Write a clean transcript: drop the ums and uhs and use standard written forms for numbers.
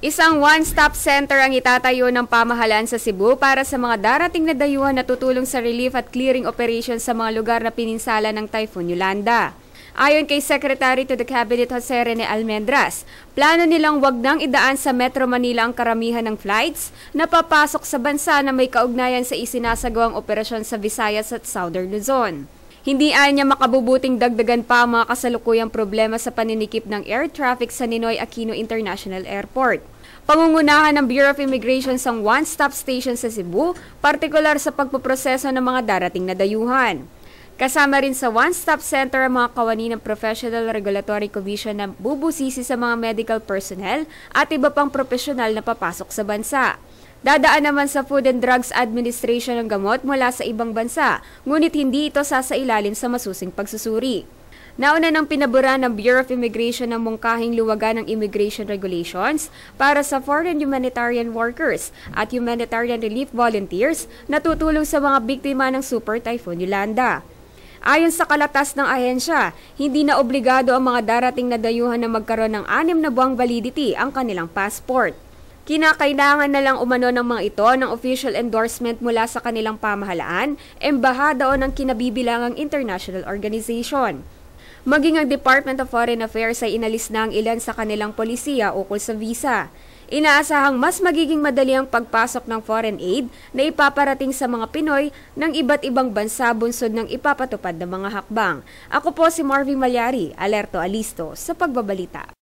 Isang one-stop center ang itatayo ng pamahalaan sa Cebu para sa mga darating na dayuhan na tutulong sa relief at clearing operations sa mga lugar na pininsala ng Typhoon Yolanda. Ayon kay Secretary to the Cabinet Jose Rene Almendras, plano nilang wag nang idaan sa Metro Manila ang karamihan ng flights na papasok sa bansa na may kaugnayan sa isinasagawang operasyon sa Visayas at Southern Luzon. Hindi niya makabubuting dagdagan pa ang mga kasalukuyang problema sa paninikip ng air traffic sa Ninoy Aquino International Airport. Pangungunahan ng Bureau of Immigration sa one-stop station sa Cebu, partikular sa pagpoproseso ng mga darating na dayuhan. Kasama rin sa one-stop center ang mga kawani ng Professional Regulatory Commission na bubusisi sa mga medical personnel at iba pang profesional na papasok sa bansa. Dadaan naman sa Food and Drugs Administration ng gamot mula sa ibang bansa, ngunit hindi ito sasailalim sa masusing pagsusuri. Nauna nang pinabura ng Bureau of Immigration ng mungkahing luwagan ng immigration regulations para sa foreign humanitarian workers at humanitarian relief volunteers na tutulong sa mga biktima ng Super Typhoon Yolanda. Ayon sa kalatas ng ahensya, hindi na obligado ang mga darating na dayuhan na magkaroon ng 6 na buwang validity ang kanilang passport. Kinakailangan na lang umano ng mga ito ng official endorsement mula sa kanilang pamahalaan, embahada o ng kinabibilangang international organization. Maging ang Department of Foreign Affairs ay inalis na ang ilan sa kanilang polisiya ukol sa visa. Inaasahang mas magiging madali ang pagpasok ng foreign aid na ipaparating sa mga Pinoy ng iba't ibang bansa bunsod ng ipapatupad ng mga hakbang. Ako po si Marvin Malyari, Alerto Alisto sa Pagbabalita.